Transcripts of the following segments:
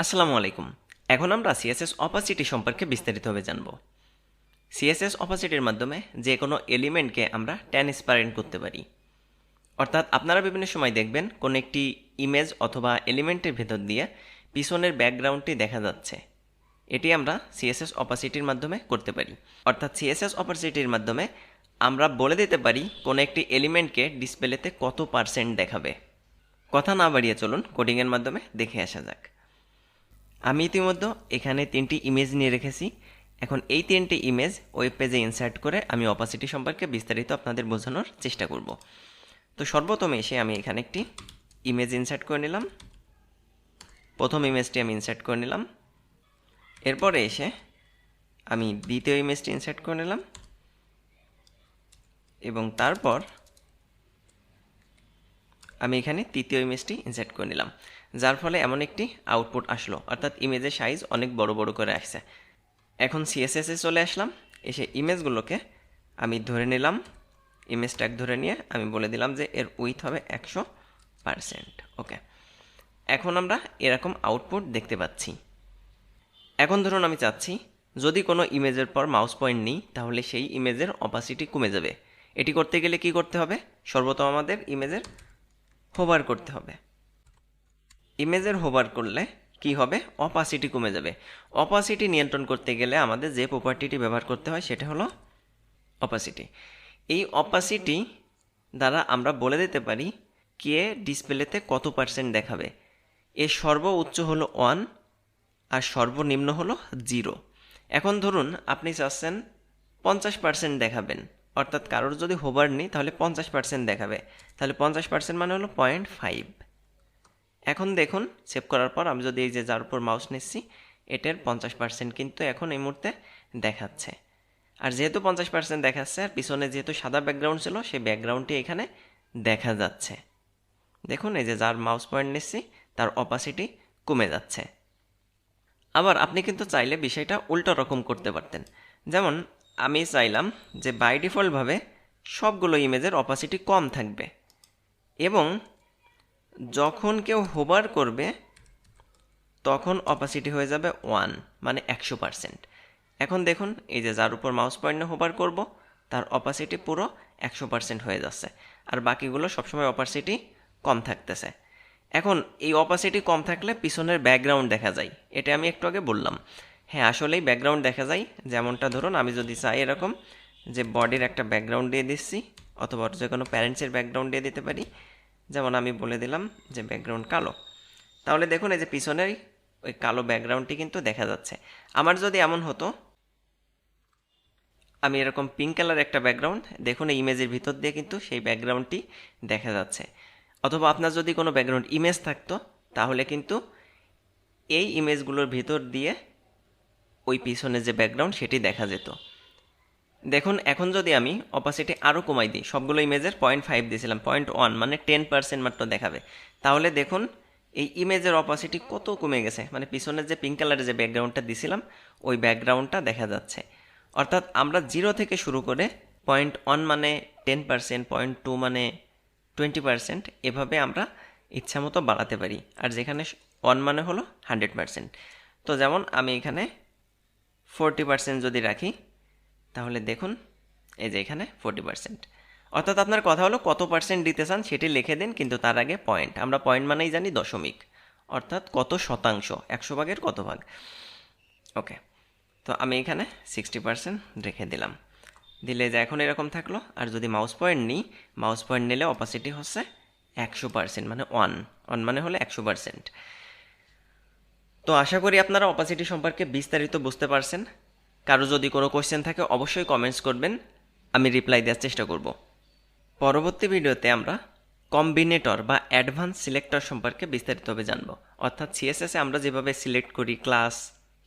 আসসালামু আলাইকুম। এখন আমরা সিএসএস অপাসিটি সম্পর্কে বিস্তারিতভাবে জানব। সিএসএস অপাসিটির মাধ্যমে যে কোনো এলিমেন্টকে আমরা ট্রান্সপারেন্ট করতে পারি। অর্থাৎ আপনারা বিভিন্ন সময় দেখবেন কোনো একটি ইমেজ অথবা এলিমেন্টের ভেতর দিয়ে পিছনের ব্যাকগ্রাউন্ডটি দেখা যাচ্ছে। এটি আমরা সিএসএস অপাসিটির মাধ্যমে করতে পারি। অর্থাৎ সিএসএস অপাসিটির মাধ্যমে আমরা বলে দিতে পারি কোনো একটি এলিমেন্টকে ডিসপ্লেতে কত পার্সেন্ট দেখাবে। কথা না বাড়িয়ে চলুন কোডিংয়ের মাধ্যমে দেখে আসা যাক। আমি ইতিমধ্যে এখানে 3টি ইমেজ নিয়ে রেখেছি। এখন এই 3টি ইমেজ ওয়েব পেজে ইনসার্ট করে আমি অপাসিটি সম্পর্কে বিস্তারিত আপনাদের বোঝানোর চেষ্টা করব। তো সর্বপ্রথম এসে আমি এখানে একটি ইমেজ ইনসার্ট করে নিলাম। প্রথম ইমেজটি আমি ইনসার্ট করে নিলাম। এরপরে এসে আমি দ্বিতীয় ইমেজটি ইনসার্ট করে নিলাম এবং তারপর আমি এখানে তৃতীয় ইমেজটি ইনসার্ট করে নিলাম, যার ফলে এমন একটি আউটপুট আসলো, অর্থাৎ ইমেজের সাইজ অনেক বড় বড় করে আসছে। এখন সিএসএসে চলে আসলাম, এসে ইমেজগুলোকে আমি ধরে নিলাম, ইমেজ ট্যাগ ধরে নিয়ে আমি বলে দিলাম যে এর উইথ হবে 100%। ওকে, এখন আমরা এরকম আউটপুট দেখতে পাচ্ছি। এখন ধরুন আমি চাচ্ছি যদি কোনো ইমেজের পর মাউস পয়েন্ট নিই তাহলে সেই ইমেজের অপাসিটি কমে যাবে। এটি করতে গেলে কি করতে হবে? সর্বপ্রথম আমাদের ইমেজের হোভার করতে হবে। ইমেজের হোভার করলে কি হবে? অপাসিটি কমে যাবে। অপাসিটি নিয়ন্ত্রণ করতে গেলে আমাদের যে প্রপার্টিটি ব্যবহার করতে হয় সেটা হলো অপাসিটি। এই অপাসিটি দ্বারা আমরা বলে দিতে পারি কে ডিসপ্লেতে কত পার্সেন্ট দেখাবে। এর সর্বোচ্চ হলো 1 আর সর্বনিম্ন হলো 0। এখন ধরুন আপনি চাচ্ছেন 50% দেখাবেন, অর্থাৎ কারোর যদি হোভার নেই তাহলে 50% দেখাবে, তাহলে 50% মানে হলো 0.5। এখন দেখুন সেভ করার পর আমি যদি এই যে যার উপর মাউস নিচ্ছি এটার 50% কিন্তু এখন এই মুহূর্তে দেখাচ্ছে। আর যেহেতু 50% দেখাচ্ছে আর পিছনে যেহেতু সাদা ব্যাকগ্রাউন্ড ছিল সেই ব্যাকগ্রাউন্ডটি এখানে দেখা যাচ্ছে। দেখুন এই যে যার মাউস পয়েন্ট নিচ্ছি তার অপাসিটি কমে যাচ্ছে। আবার আপনি কিন্তু চাইলে বিষয়টা উল্টো রকম করতে পারতেন। যেমন আমি চাইলাম যে বাই ডিফল্টভাবে সবগুলো ইমেজের অপাসিটি কম থাকবে এবং যখন কেউ হোভার করবে তখন অপাসিটি হয়ে যাবে 1, মানে 100%। এখন দেখুন এই যে যার উপর মাউস পয়েন্টে হোভার করব তার অপাসিটি পুরো 100% হয়ে যাচ্ছে, আর বাকিগুলো সবসময় অপাসিটি কম থাকতেছে। এখন এই অপাসিটি কম থাকলে পিছনের ব্যাকগ্রাউন্ড দেখা যায়, এটা আমি একটু আগে বললাম। হ্যাঁ, আসলেই ব্যাকগ্রাউন্ড দেখা যায়। যেমনটা ধরুন আমি যদি চাই এরকম যে বডির একটা ব্যাকগ্রাউন্ড দিয়ে দিচ্ছি অথবা যে কোনো প্যারেন্টসের ব্যাকগ্রাউন্ড দিয়ে দিতে পারি, যেমন আমি বলে দিলাম যে ব্যাকগ্রাউন্ড কালো, তাহলে দেখুন এই যে পিছনের ওই কালো ব্যাকগ্রাউন্ডটি কিন্তু দেখা যাচ্ছে। আমার যদি এমন হতো আমি এরকম পিঙ্ক কালার একটা ব্যাকগ্রাউন্ড, দেখুন এই ইমেজের ভিতর দিয়ে কিন্তু সেই ব্যাকগ্রাউন্ডটি দেখা যাচ্ছে। অথবা আপনার যদি কোনো ব্যাকগ্রাউন্ড ইমেজ থাকতো তাহলে কিন্তু এই ইমেজগুলোর ভিতর দিয়ে ওই পিছনে যে ব্যাকগ্রাউন্ড সেটি দেখা যেত। দেখুন এখন যদি আমি অপাসিটি আরও কমাই দিই, সবগুলো ইমেজের 0.5 দিয়েছিলাম, 0.1 মানে 10% মাত্র দেখাবে, তাহলে দেখুন এই ইমেজের অপাসিটি কত কমে গেছে, মানে পিছনের যে পিঙ্ক কালারের যে ব্যাকগ্রাউন্ডটা দিছিলাম ওই ব্যাকগ্রাউন্ডটা দেখা যাচ্ছে। অর্থাৎ আমরা 0 থেকে শুরু করে 0.1 মানে 10%, 0.2 মানে 20%, এভাবে আমরা ইচ্ছামতো বাড়াতে পারি। আর যেখানে 1 মানে হলো 100%। তো যেমন আমি এখানে 40% যদি রাখি তাহলে দেখুন এই যে এখানে 40%। অর্থাৎ আপনার কথা হলো কত পার্সেন্ট দিতে চান সেটি লিখে দিন, কিন্তু তার আগে পয়েন্ট। আমরা পয়েন্ট মানেই জানি দশমিক, অর্থাৎ কত শতাংশ, 100 ভাগের কত ভাগ। ওকে, তো আমি এখানে 60% রেখে দিলাম, দিলে যে এখন এরকম থাকলো। আর যদি মাউস পয়েন্ট নিই, মাউস পয়েন্ট নিলে অপাসিটি হচ্ছে 100%, মানে 1 মানে হলো 100%। তো আশা করি আপনারা অপাসিটি সম্পর্কে বিস্তারিত বুঝতে পারছেন। কারো যদি কোনো কোয়েশ্চেন থাকে অবশ্যই কমেন্টস করবেন, আমি রিপ্লাই দেওয়ার চেষ্টা করব। পরবর্তী ভিডিওতে আমরা কম্বিনেটর বা অ্যাডভান্স সিলেক্টর সম্পর্কে বিস্তারিতভাবে জানব। অর্থাৎ সিএসএসে আমরা যেভাবে সিলেক্ট করি ক্লাস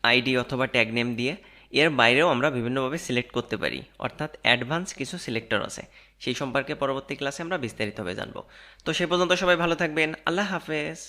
আইডি অথবা ট্যাগ নেম দিয়ে, এর বাইরেও আমরা বিভিন্নভাবে সিলেক্ট করতে পারি, অর্থাৎ অ্যাডভান্স কিছু সিলেক্টর আছে, সেই সম্পর্কে পরবর্তী ক্লাসে আমরা বিস্তারিতভাবে জানব। তো সে পর্যন্ত সবাই ভালো থাকবেন, আল্লাহ হাফেজ।